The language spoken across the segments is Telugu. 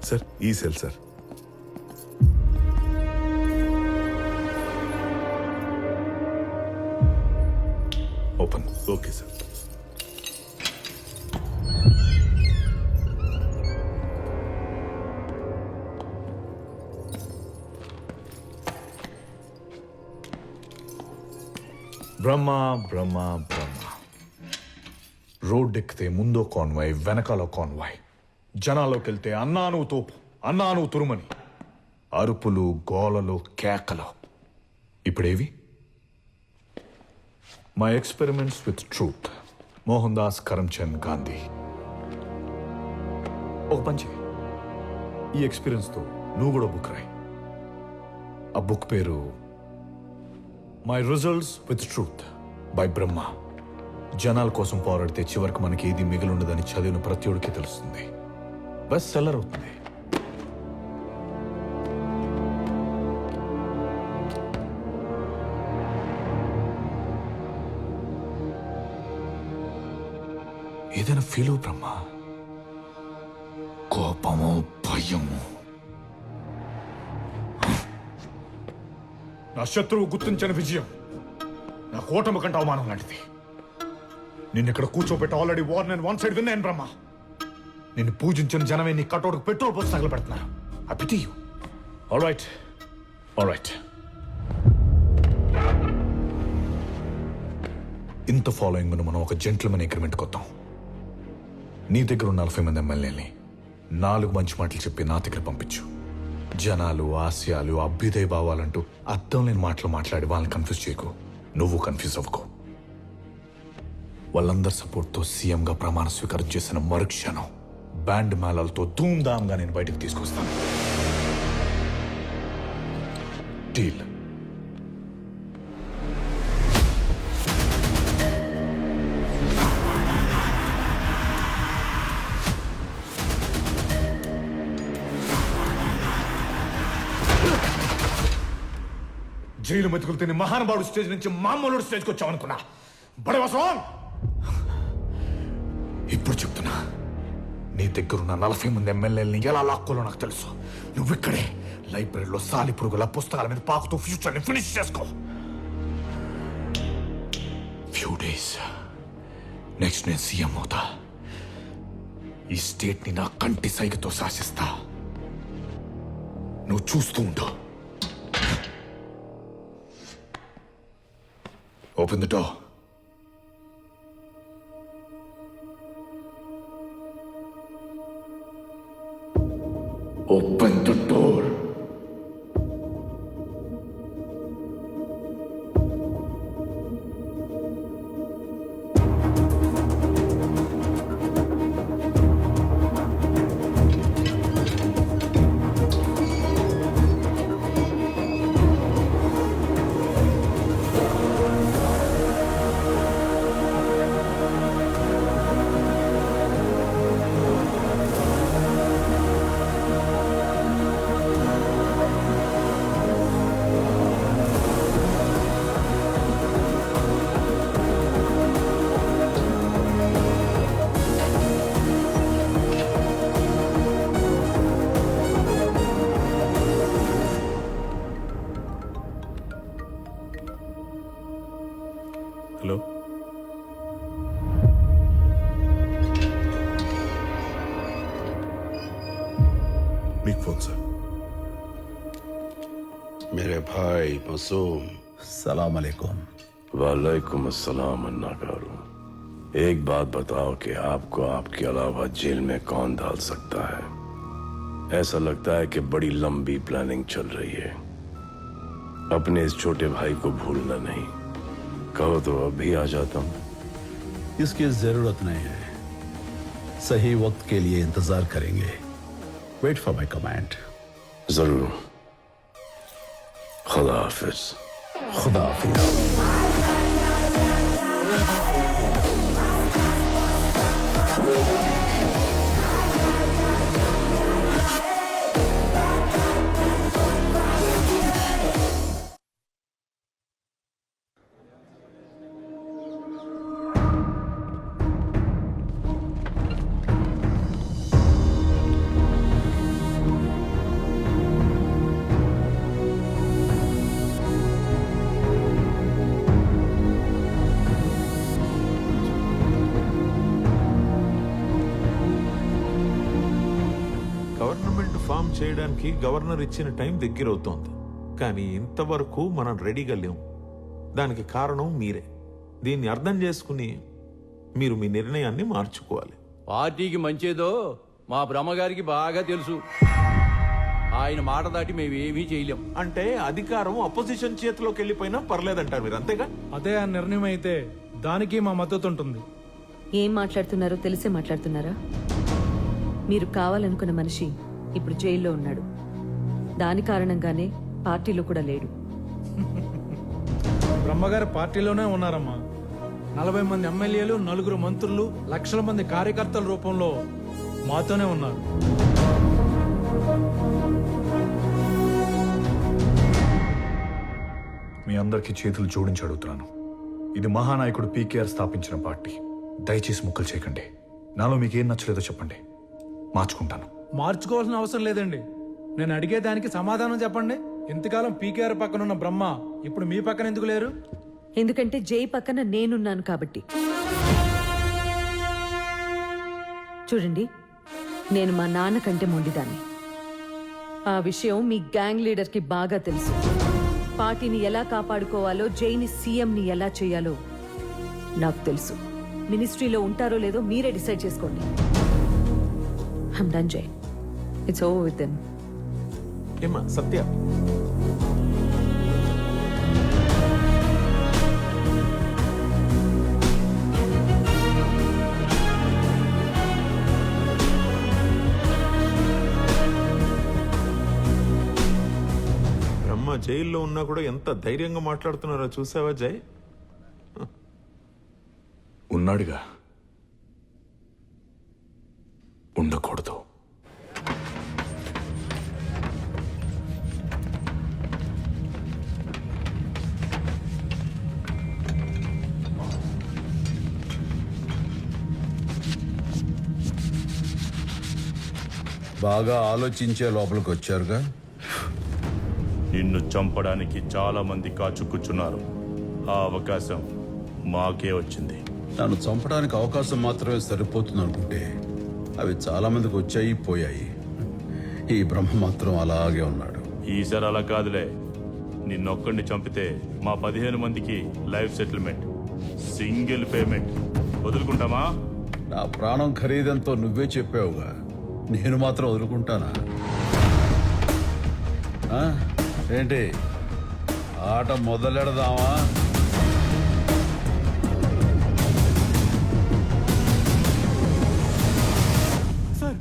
సార్ ఈ cell sir. Open. Okay sir. Brahma Brahma Brahma. Road ఎక్కితే ముందో కాన్వాయ్, వెనకాల కాన్వాయ్. జనాల్లోకి వెళ్తే అన్నాను తోపు, అన్నాను తురుమని. అరుపులు, గోలలు, కేకలు. ఇప్పుడేవి? My experiments with truth. Mohandas Karamchand Gandhi. ఒక పంచి. ఈ ఎక్స్పీరియన్స్తో నువ్వు కూడా బుక్ రాయి. ఆ బుక్ పేరు my results with truth by Brahma. జనాల కోసం పోరాడితే చివరికి మనకి ఏది మిగిలిండదని చదివిన ప్రతిఒడికి తెలుస్తుంది. బెస్ట్ సెల్లర్ అవుతుంది. ఏదైనా ఫీల్ అవు బ్రహ్మ. కోపము, భయము. నా శత్రువు గుర్తించిన విజయం నా కోటమి కంటే అవమానం లాంటిది. నిన్నిక్కడ కూర్చోబెట్టి ఆల్రెడీ వార్ నేను వన్ సైడ్ విన్నాను బ్రహ్మ. నిన్ను పూజించిన జనమే నీ కటోడుకు పెట్రోల్ పోసి తగలబెడుతున్నారు. I pity you. All right, all right. ఇంత ఫాలోయింగ్ మనం ఒక జెంట్లమెన్ అగ్రిమెంట్కి వద్దాం. నీ దగ్గర ఉన్న 40 మంది ఎమ్మెల్యేని 4 మంచి మాటలు చెప్పి నా దగ్గర పంపించు. జనాలు, ఆశయాలు, అభ్యుదయ భావాలంటూ అర్థం లేని మాటలు మాట్లాడి వాళ్ళని కన్ఫ్యూజ్ చేయకు. నువ్వు కన్ఫ్యూజ్ అవ్వకు. వాళ్ళందరి సపోర్ట్తో సీఎంగా ప్రమాణ స్వీకారం చేసిన మరుక్షణం బ్యాండ్ మేళాలతో ధూమ్ధామ్గా నేను బయటకు తీసుకొస్తాను. డీల్. జైలు మెతుకులు తిని మహానుభావుడు స్టేజ్ నుంచి మామూలు స్టేజ్కి వచ్చావనుకున్నా. బడవసం. ఇప్పుడు చెప్తున్నా, నీ దగ్గరున్న 40 మంది ఎమ్మెల్యేలని ఎలా లాక్కోలో నాకు తెలుసు. నువ్వు ఇక్కడే లైబ్రరీలో సాలి పురుగుల పుస్తకాల మీద పాకుతూ ఫ్యూచర్ని ఫినిష్ చేసుకో. ఫ్యూ డేస్ నెక్స్ట్ నేను సీఎం అవుతా. ఈ స్టేట్ ని నా కంటి సైగతో శాసిస్తా. నువ్వు చూస్తూ ఉండు. Open the door. Open the door. Hello. మీకు ఫోన్ సార్. मेरे भाई मासूम. सलाम अलैकुम. वालेकुम अस्सलाम अन्ना गारू. एक बात बताओ कि आपको आपके अलावा जेल में कौन डाल सकता है? ऐसा लगता है कि बड़ी लंबी प्लानिंग चल रही है. अपने इस छोटे भाई को भूलना नहीं. कहो तो अभी आ जाता हूं. इसकी जरूरत नहीं है. सही वक्त के लिए इंतजार करेंगे. Wait for my command. जरूर. खुदा हाफिज. खुदा हाफिज. గవర్నమెంట్ ఫామ్ చేయడానికి గవర్నర్ ఇచ్చిన టైం దగ్గరవుతోంది, కానీ ఇంతవరకు మనం రెడీగా లేం. దానికి కారణం మీరే. దీన్ని అర్థం చేసుకుని మీరు మీ నిర్ణయాన్ని మార్చుకోవాలి. పార్టీకి మంచేదో మా బ్రహ్మగారికి బాగా తెలుసు. ఆయన మాట దాటి మేమేమీ చేయలేం. అంటే అధికారం అపోజిషన్ చేతిలోకి వెళ్ళిపోయినా పర్లేదంటారు మీరు, అంతేగా? అదే ఆ నిర్ణయం అయితే దానికి మా మద్దతు ఉంటుంది. ఏం మాట్లాడుతున్నారో తెలిసే మాట్లాడుతున్నారా? మీరు కావాలనుకున్న మనిషి ఇప్పుడు జైల్లో ఉన్నాడు. దాని కారణంగానే పార్టీలో కూడా లేడు. బ్రహ్మగారి పార్టీలోనే ఉన్నారమ్మా. 40 మంది ఎమ్మెల్యేలు, 4 మంత్రులు, లక్షల మంది కార్యకర్తల రూపంలో మాతోనే ఉన్నారు. మీ అందరికీ చేతులు జోడించి అడుగుతున్నాను. ఇది మహానాయకుడు పీకేఆర్ స్థాపించిన పార్టీ. దయచేసి ముక్కలు చేయకండి. నాలో మీకేం నచ్చలేదో చెప్పండి, మార్చుకుంటాను. మార్చుకోవాల్సిన అవసరం లేదండి. నేను అడిగే దానికి సమాధానం చెప్పండి. ఇంతకాలం పీకేఆర్ పక్కనున్న బ్రహ్మ ఇప్పుడు మీ పక్కన ఎందుకు లేరు? ఎందుకంటే జై పక్కన నేనున్నాను కాబట్టి. చూడండి, నేను మా నాన్న కంటే మొండిదాన్ని. ఆ విషయం మీ గ్యాంగ్ లీడర్కి బాగా తెలుసు. పార్టీని ఎలా కాపాడుకోవాలో, జైని సీఎంని ఎలా చేయాలో నాకు తెలుసు. మినిస్ట్రీలో ఉంటారో లేదో మీరే డిసైడ్ చేసుకోండి. ఐమ్ డన్ జై. It's over with them. ఏమ్మా సత్య, బ్రహ్మ జైల్లో ఉన్నా కూడా ఎంత ధైర్యంగా మాట్లాడుతున్నారో చూసావా జై? ఉన్నాడుగా, ఉండకూడదు. బాగా ఆలోచించే లోపలికి వచ్చారుగా. నిన్ను చంపడానికి చాలా మంది కాచు కూర్చున్నారు. ఆ అవకాశం మాకే వచ్చింది. నన్ను చంపడానికి అవకాశం మాత్రమే సరిపోతుంది అనుకుంటే అవి చాలా మందికి వచ్చాయి, పోయాయి. ఈ బ్రహ్మ మాత్రం అలాగే ఉన్నాడు. ఈసారి అలా కాదులే. నిన్నొక్కడిని చంపితే మా 15 మందికి లైఫ్ సెటిల్మెంట్, సింగిల్ పేమెంట్. వదులుకుంటామా? నా ప్రాణం ఖరీదంతో నువ్వే చెప్పావుగా, నేను మాత్రం వదులుకుంటానా? ఆ? ఏంటి ఆట మొదలెడదామా? సార్,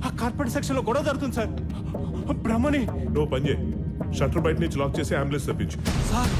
ఆ కార్పెట్ సెక్షన్ లో గొడవ జరుగుతుంది సార్. బ్రహ్మని నువ్వు పని చేయి, షట్టర్ బయట నుంచి లాక్ చేసి అంబులెన్స్ తెప్పించు. సార్,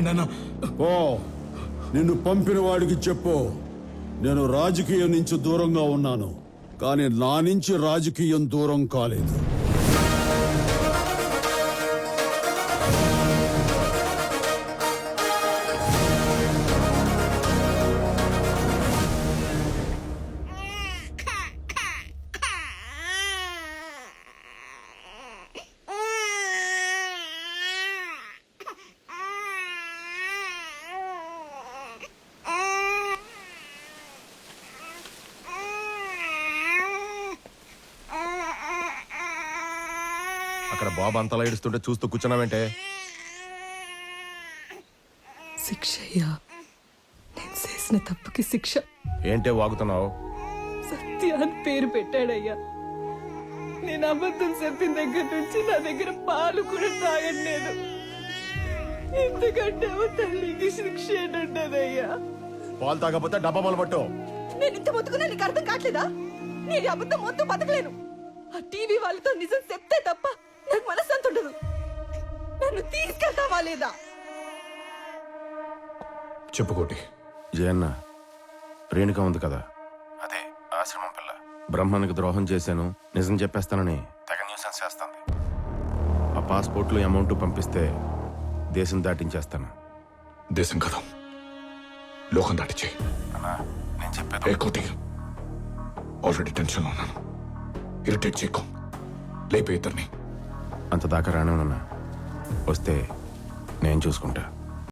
నాన్న ఓ నిన్ను పంపిన వాడికి చెప్పు, నేను రాజకీయం నుంచి దూరంగా ఉన్నాను, కానీ నా నుంచి రాజకీయం దూరం కాలేదు. అక్కడ బాబు అంతలా ఏడుస్తుంటే చూస్తూ కూర్చున్నావేంటే? శిక్ష అయ్యా, నేను చేసిన తప్పుకి శిక్ష. ఏంటే వాగుతున్నావు? సత్య అని పేరు పెట్టాడయ్యా. నేను అబద్ధం చెప్పిన దగ్గర నుంచి నా దగ్గర పాలు కూడా తాగలేదు. ఎందుకంటే తల్లికి శిక్ష ఏంటంటదయ్యా. పాలు తాగకపోతే డబ్బా మొదలు పట్టు. నేను ఇంత బతుకున్నా నీకు అర్థం కావట్లేదా? నేను అబద్ధం మొత్తం బతకలేను. ఆ టీవీ వాళ్ళతో నిజం చెప్తే తప్ప నాకు మనశ్శాంతి ఉండదు. నన్ను తీసుకెళ్తావా లేదా? చెప్పుకోటి. జయన్న, రేణుక ఉంది కదా, అదే ఆశ్రమం పిల్ల. బ్రహ్మానికి ద్రోహం చేశాను, నిజం చెప్పేస్తానని తెగ న్యూసెన్స్ చేస్తాంది. ఆ పాస్పోర్ట్లో అమౌంట్ పంపిస్తే దేశం దాటించేస్తాను. దేశం కదా, లోకం దాటిచ్చే. అన్నా, నేను చెప్పేది కోటి, ఆల్రెడీ టెన్షన్లో ఉన్నాను. ఇరిటేట్ చేయకు, లేపే ఇద్దరిని. అంత దాకా రాను. వస్తే నేను చూసుకుంటా.